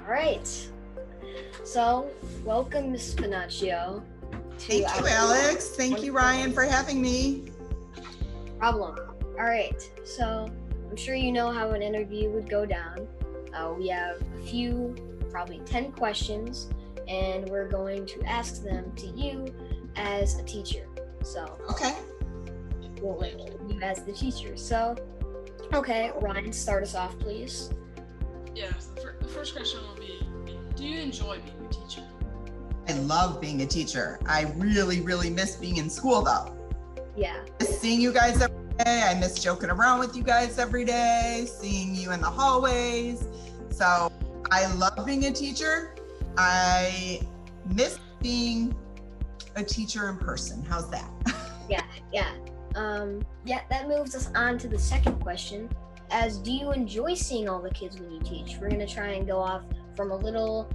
All right. So, welcome, Miss Spennachio. Thank you, Alex. Thank you, Ryan, for having me. Problem. All right. So, I'm sure you know how an interview would go down. We have a few, probably 10 questions, and we're going to ask them to you as a teacher. So, Okay. we'll link you as the teacher. So, okay, Ryan, start us off, please. Yeah, so the first question will be, do you enjoy being a teacher? I love being a teacher. I really, really miss being in school, though. Yeah. I miss seeing you guys every day. I miss joking around with you guys every day, seeing you in the hallways. So I love being a teacher. I miss being a teacher in person. How's that? Yeah. That moves us on to the second question. Do you enjoy seeing all the kids when you teach? We're gonna try and go off from a little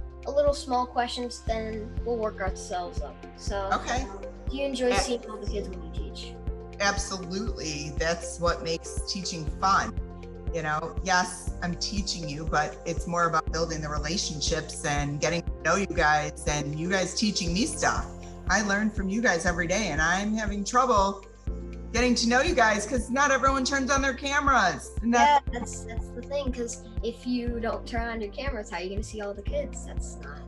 small questions, then we'll work ourselves up. So, Okay. Do you enjoy seeing all the kids when you teach? Absolutely. That's what makes teaching fun. You know, yes, I'm teaching you, but it's more about building the relationships and getting to know you guys and you guys teaching me stuff. I learn from you guys every day, and I'm having trouble getting to know you guys because not everyone turns on their cameras. That's the thing, because if you don't turn on your cameras, how are you going to see all the kids? That's not.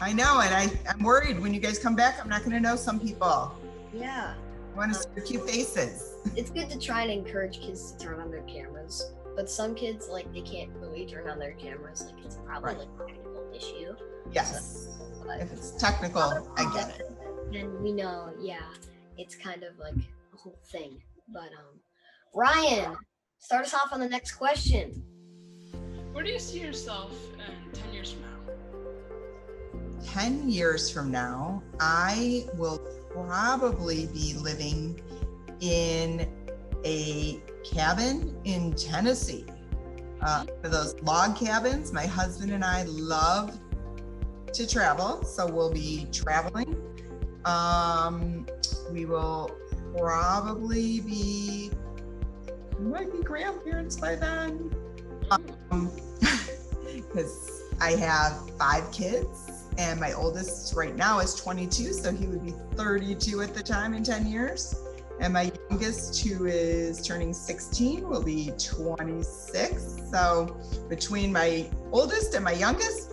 I know, and I'm worried when you guys come back, I'm not going to know some people. Yeah. I want to see your cute faces. It's good to try and encourage kids to turn on their cameras, but some kids, like, they can't really turn on their cameras. Like, it's probably like a technical issue. Yes. So, If it's technical, I get it. And we know, it's kind of like a whole thing. But Ryan, start us off on the next question. Where do you see yourself in 10 years from now? 10 years from now, I will probably be living in a cabin in Tennessee. For those log cabins, my husband and I love to travel, so we'll be traveling. We will probably we might be grandparents by then, because I have 5 kids. And my oldest right now is 22, so he would be 32 at the time in 10 years. And my youngest, who is turning 16, will be 26. So between my oldest and my youngest,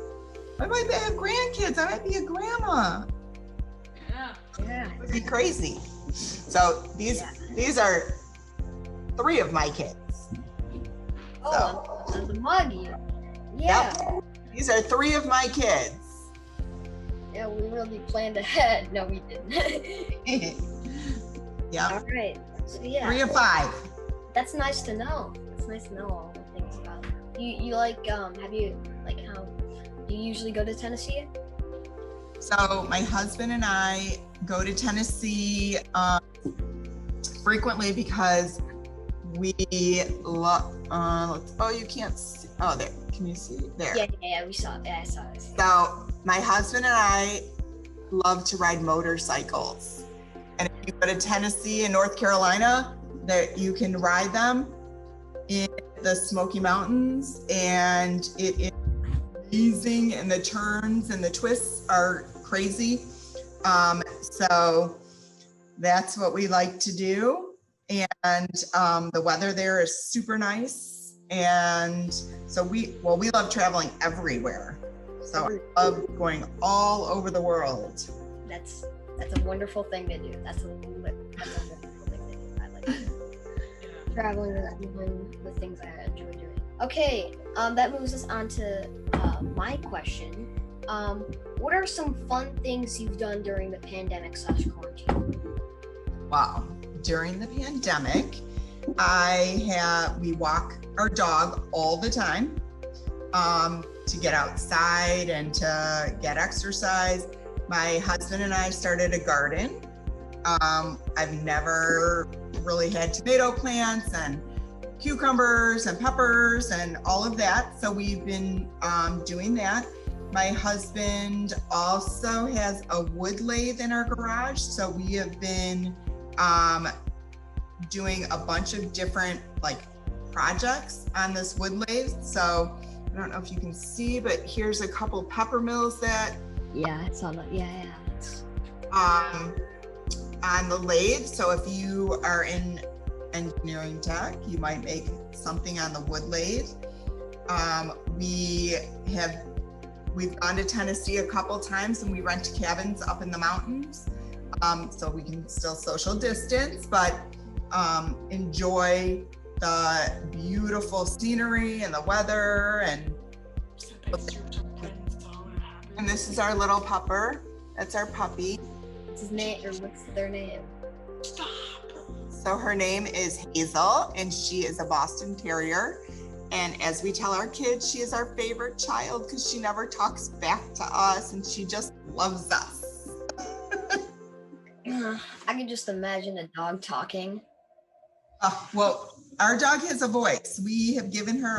I might have grandkids. I might be a grandma. Yeah. It would be crazy. So these are 3 of my kids. Oh, the muggy. Yeah. Yep. These are 3 of my kids. Yeah, we really planned ahead. No, we didn't. Yeah. All right. So 3 of 5. That's nice to know. It's nice to know all the things about it. You like have you like how do you usually go to Tennessee? So my husband and I go to Tennessee frequently because we love. You can't see. Oh, there. Can you see there? Yeah. We saw it. Yeah, I saw it. So my husband and I love to ride motorcycles, and if you go to Tennessee and North Carolina, that you can ride them in the Smoky Mountains, and it is amazing, and the turns and the twists are crazy. So that's what we like to do, and the weather there is super nice, and so we love traveling everywhere. So I love going all over the world. That's a wonderful thing to do. That's a wonderful thing to do. I like it. Traveling is doing the things I enjoy doing. Okay, that moves us on to my question. What are some fun things you've done during the pandemic/quarantine? Wow. During the pandemic, we walk our dog all the time to get outside and to get exercise. My husband and I started a garden. I've never really had tomato plants and cucumbers and peppers and all of that. So we've been doing that. My husband also has a wood lathe in our garage. So we have been doing a bunch of different projects on this wood lathe. So I don't know if you can see, but here's a couple pepper mills that Yeah, it's on the, yeah. On the lathe. So if you are in engineering tech, you might make something on the wood lathe. We've gone to Tennessee a couple times and we rent cabins up in the mountains. So we can still social distance, but enjoy the beautiful scenery and the weather. And this is our little pupper. That's our puppy. What's his name, or what's their name? Stop. So her name is Hazel, and she is a Boston Terrier. And as we tell our kids, she is our favorite child because she never talks back to us and she just loves us. I can just imagine a dog talking. Well, our dog has a voice. We have given her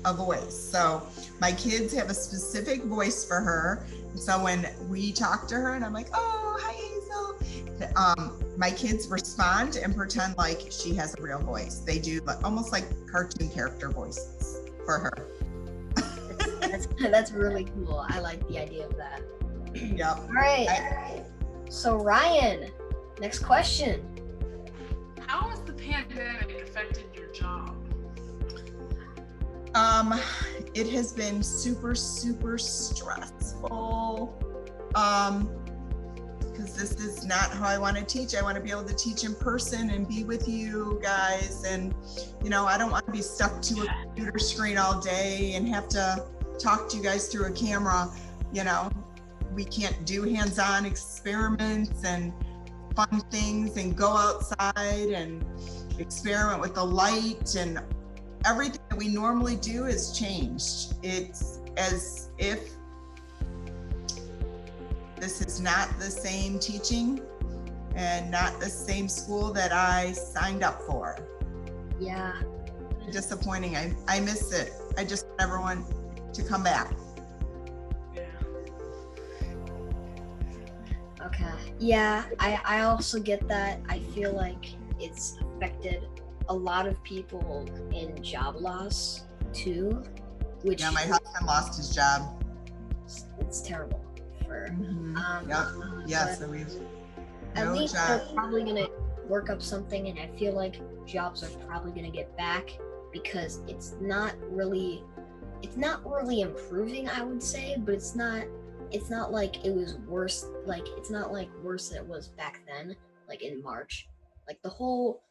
a voice. So my kids have a specific voice for her. So when we talk to her and I'm like, oh, hi, Hazel. My kids respond and pretend like she has a real voice. They do almost like cartoon character voices for her. That's really cool. I like the idea of that. Yep. All right. So Ryan, next question. How has the pandemic affected your job? It has been super, super stressful. Because this is not how I want to teach. I want to be able to teach in person and be with you guys. And, I don't want to be stuck to a computer screen all day and have to talk to you guys through a camera. We can't do hands-on experiments and fun things and go outside and experiment with the light, and everything that we normally do has changed. It's as if this is not the same teaching and not the same school that I signed up for. Yeah. Disappointing. I miss it. I just want everyone to come back. Yeah. Okay. Yeah, I also get that. I feel like it's affected a lot of people in job loss too, which Yeah, my husband lost his job. it's terrible for Yeah, so we've at no least job. they're probably gonna work up something, and I feel like jobs are probably gonna get back because it's not really improving, I would say, but it's not like it was worse. Like it's not like worse than it was back then, like in March. Like the whole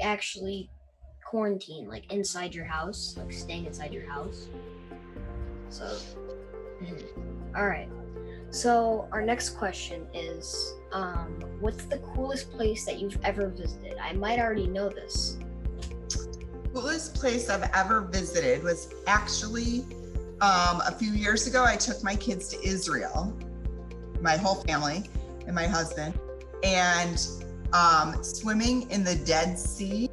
actually quarantine, like inside your house, like staying inside your house. So all right. So our next question is, what's the coolest place that you've ever visited? I might already know this. Coolest place I've ever visited was actually a few years ago. I took my kids to Israel, my whole family and my husband, and swimming in the Dead Sea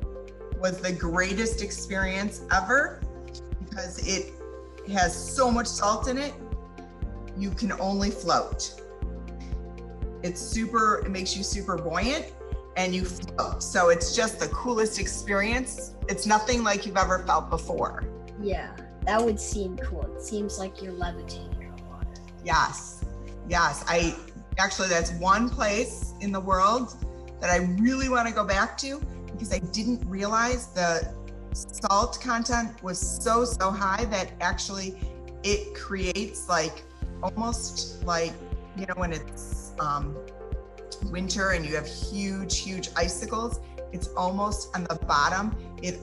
was the greatest experience ever because it has so much salt in it. You can only float. It makes you super buoyant and you float. So it's just the coolest experience. It's nothing like you've ever felt before. Yeah, that would seem cool. It seems like you're levitating on water. Yes. That's one place in the world that I really want to go back to because I didn't realize the salt content was so high that actually it creates almost like, when it's winter and you have huge icicles, it's almost on the bottom. It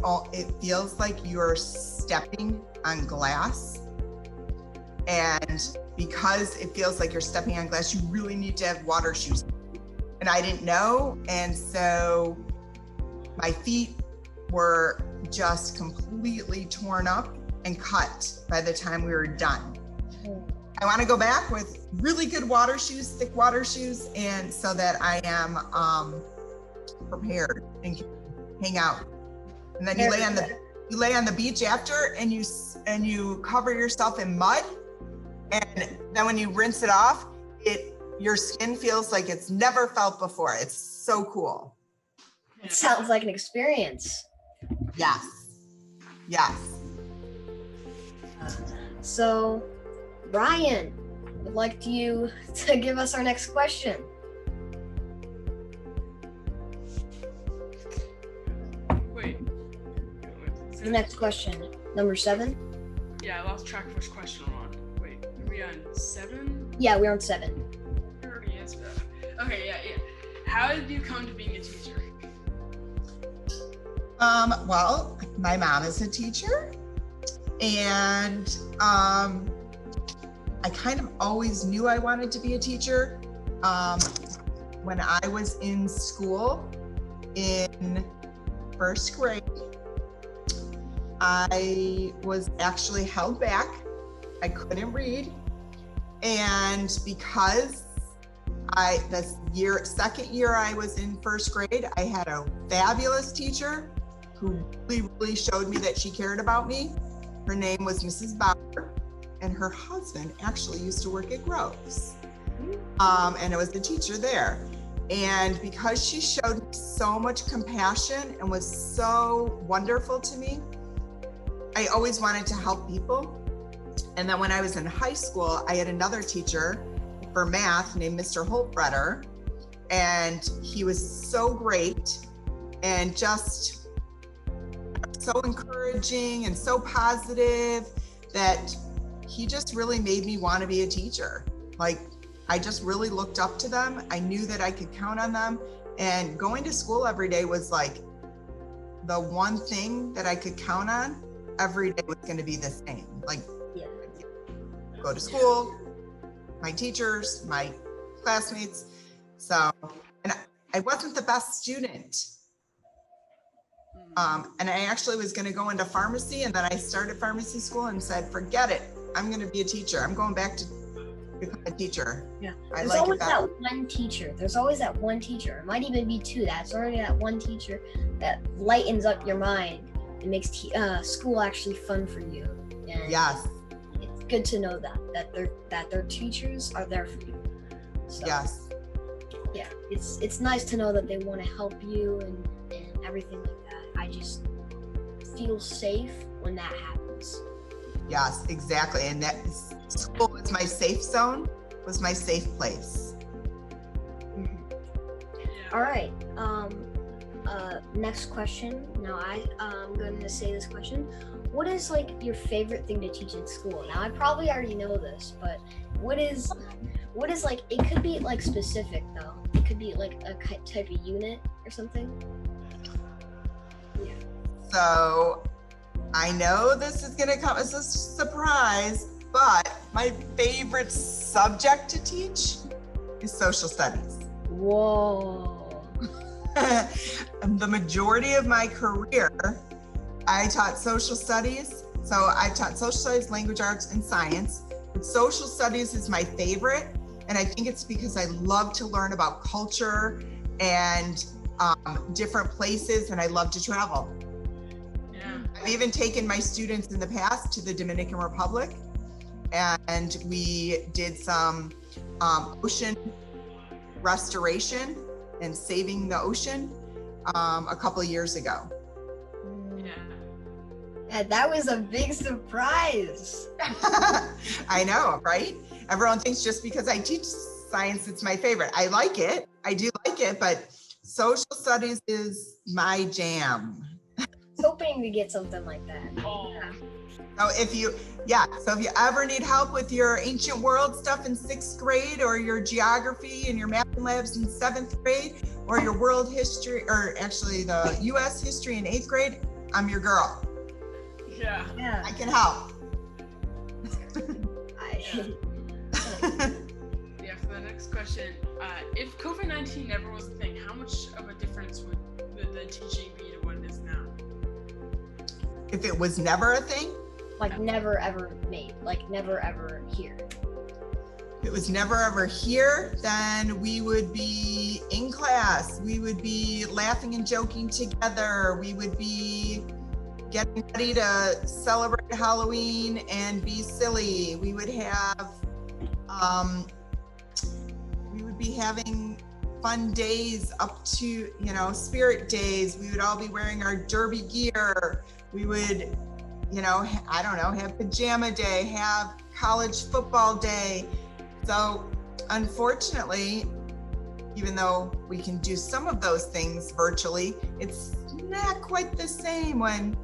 feels like you're stepping on glass. And because it feels like you're stepping on glass, you really need to have water shoes. And I didn't know. And so my feet were just completely torn up and cut by the time we were done. I want to go back with really good water shoes, thick water shoes, and so that I am prepared and can hang out. And then you lay on the beach after, and you cover yourself in mud, and then when you rinse it off, your skin feels like it's never felt before. It's so cool. It sounds like an experience. Yes. So, Ryan, would like you to give us our next question. Wait. The next question, number 7. Yeah, I lost track of which question we're on. Wait, are we on 7? Yeah, we're on 7. I already answered that. Okay, yeah. How did you come to being a teacher? Well, my mom is a teacher, and I kind of always knew I wanted to be a teacher. When I was in school in first grade, I was actually held back. I couldn't read. And because second year I was in first grade, I had a fabulous teacher who really showed me that she cared about me. Her name was Mrs. Bauer, and her husband actually used to work at Groves. And I was the teacher there. And because she showed me so much compassion and was so wonderful to me, I always wanted to help people. And then when I was in high school, I had another teacher for math named Mr. Holtbreder, and he was so great and just so encouraging and so positive that he just really made me want to be a teacher. Like, I just really looked up to them. I knew that I could count on them, and going to school every day was like the one thing that I could count on. Every day was going to be the same. Like, go to school, my teachers, my classmates. So, and I wasn't the best student. And I actually was going to go into pharmacy, and then I started pharmacy school and said, forget it. I'm going to be a teacher. I'm going back to become a teacher. Yeah. There's always that one teacher. There's always that one teacher. It might even be 2. That's already that one teacher that lightens up your mind and makes school actually fun for you. And yes. It's good to know that their teachers are there for you. So, yes. Yeah. It's nice to know that they want to help you and everything like that. I just feel safe when that happens. Yes, exactly. And that school was my safe zone, was my safe place. Mm-hmm. All right. Next question. Now I'm going to say this question. What is like your favorite thing to teach in school? Now I probably already know this, but what is like, it could be like specific though. It could be like a type of unit or something. Yeah. So I know this is going to come as a surprise, but my favorite subject to teach is social studies. Whoa. The majority of my career, I taught social studies. So I've taught social studies, language arts, and science. But social studies is my favorite. And I think it's because I love to learn about culture and different places, and I love to travel. Yeah. I've even taken my students in the past to the Dominican Republic, and we did some ocean restoration and saving the ocean a couple of years ago. Yeah, that was a big surprise. I know, right? Everyone thinks just because I teach science, it's my favorite. I like it. I do like it, but social studies is my jam. Hoping to get something like that. Oh. So if you ever need help with your ancient world stuff in 6th grade, or your geography and your math labs in 7th grade, or your world history, or actually the US history in 8th grade, I'm your girl. Yeah. I can help. Yeah, for the next question, if COVID-19 never was a thing, how much of a difference would the teaching be to what it is now? If it was never a thing? Like never ever made, like never ever here. If it was never ever here, then we would be in class. We would be laughing and joking together. We would be getting ready to celebrate Halloween and be silly. We would have, we would be having fun days up to, spirit days. We would all be wearing our derby gear. We would, I don't know, have pajama day, have college football day. So unfortunately, even though we can do some of those things virtually, it's not quite the same when,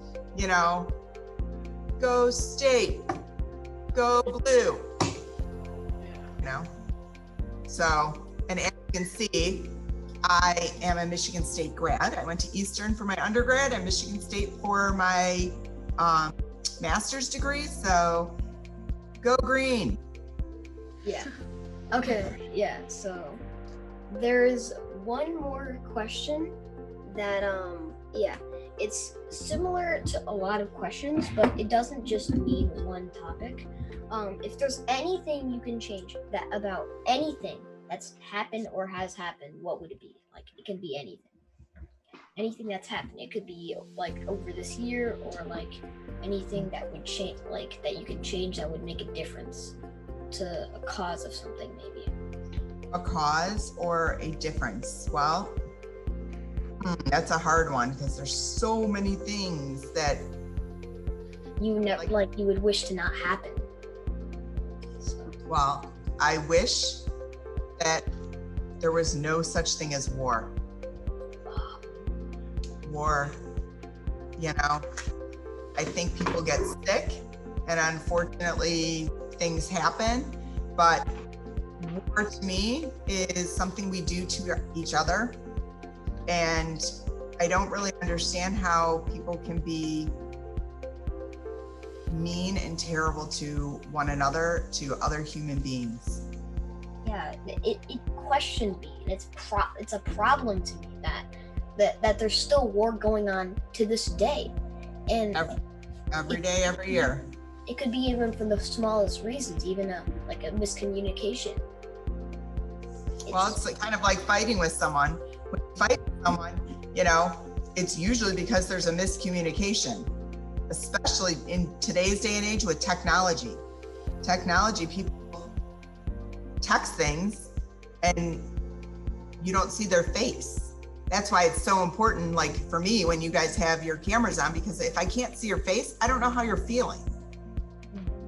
go state, go blue, So, and as you can see, I am a Michigan State grad. I went to Eastern for my undergrad and Michigan State for my master's degree. So go green. Yeah. Okay. Yeah. So there's one more question that, it's similar to a lot of questions, but it doesn't just mean one topic. If there's anything you can change about anything that's happened or has happened, what would it be? Like, it can be anything that's happened. It could be like over this year, or like anything that would change, like that you could change that would make a difference to a cause of something, maybe. A cause or a difference? Well, that's a hard one because there's so many things that you you would wish to not happen. So. Well, I wish that there was no such thing as war. War, I think people get sick, and unfortunately things happen, but war to me is something we do to each other. And I don't really understand how people can be mean and terrible to one another, to other human beings. Yeah, it questioned me, and it's a problem to me that there's still war going on to this day, and every day, every year. It could be even for the smallest reasons, even a miscommunication. It's kind of like fighting with someone. When you fight with someone, it's usually because there's a miscommunication, especially in today's day and age with technology. People text things and you don't see their face. That's why it's so important, like for me, when you guys have your cameras on, because if I can't see your face, I don't know how you're feeling.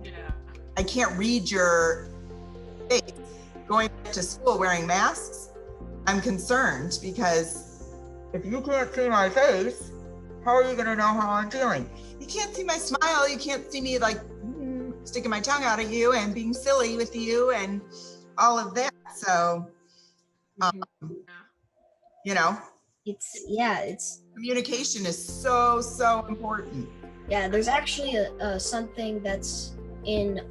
Yeah. I can't read your face. Going back to school wearing masks, I'm concerned because if you can't see my face, how are you going to know how I'm feeling? You can't see my smile. You can't see me sticking my tongue out at you and being silly with you and all of that. So, it's communication is so important. Yeah, there's actually something that's in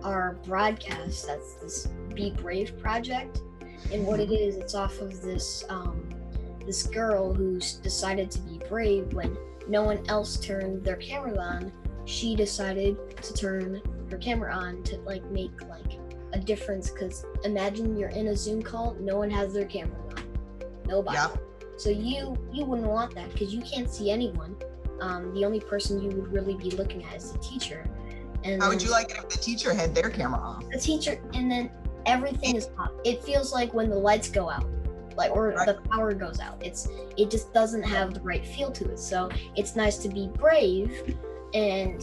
our broadcast. That's this Be Brave project, and what it is, it's off of this this girl who's decided to be brave when no one else turned their cameras on. She decided to turn her camera on to make a difference, because imagine you're in a Zoom call, no one has their camera on, nobody. Yep. So you wouldn't want that because you can't see anyone. The only person you would really be looking at is the teacher. And how would you like it if the teacher had their camera off? The teacher, and then everything is off. It feels like when the lights go out, or the power goes out. It just doesn't have the right feel to it. So it's nice to be brave and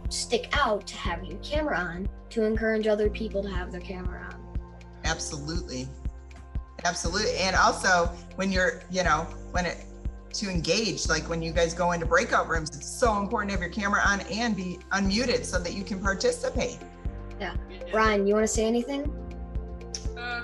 stick out, to have your camera on, to encourage other people to have their camera on. Absolutely. And also when you're, to engage, like when you guys go into breakout rooms, it's so important to have your camera on and be unmuted so that you can participate. Yeah. Ryan, you want to say anything? No,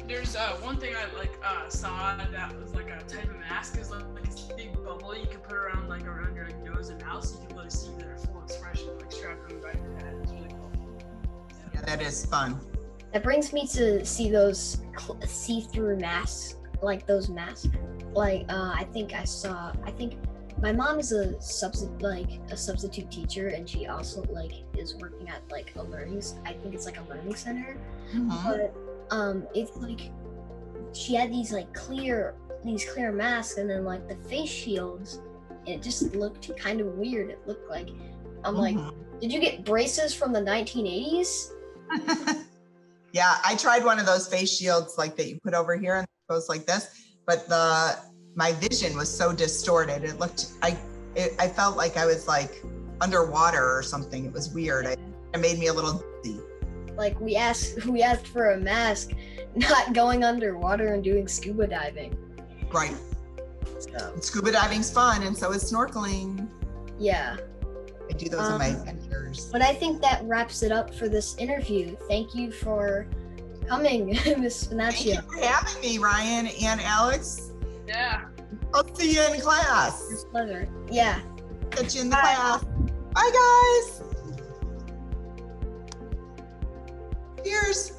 there's one thing I saw that was like a type of mask, is like this big bubble you can put around your nose and mouth, so you can really see their full expression, strapped on by your head. It's really cool. Yeah, that is fun. That brings me to see those see-through masks, those masks. I think my mom is a substitute teacher, and she also is working at a learning. I think it's a learning center. Mm-hmm. But it's she had these clear masks, and then the face shields. It just looked kind of weird. It looked like did you get braces from the 1980s? Yeah, I tried one of those face shields that you put over here and it goes like this, but my vision was so distorted. It I felt like I was like underwater or something. It was weird. It made me a little dizzy. Like we asked for a mask, not going underwater and doing scuba diving. Right. So. Scuba diving's fun, and so is snorkeling. Yeah. I do those in my adventures. But I think that wraps it up for this interview. Thank you for coming, Miss Spennachio. Thank you for having me, Ryan and Alex. Yeah. I'll see you in class. It's a pleasure. Yeah. Catch you in the class. Bye, guys. Cheers.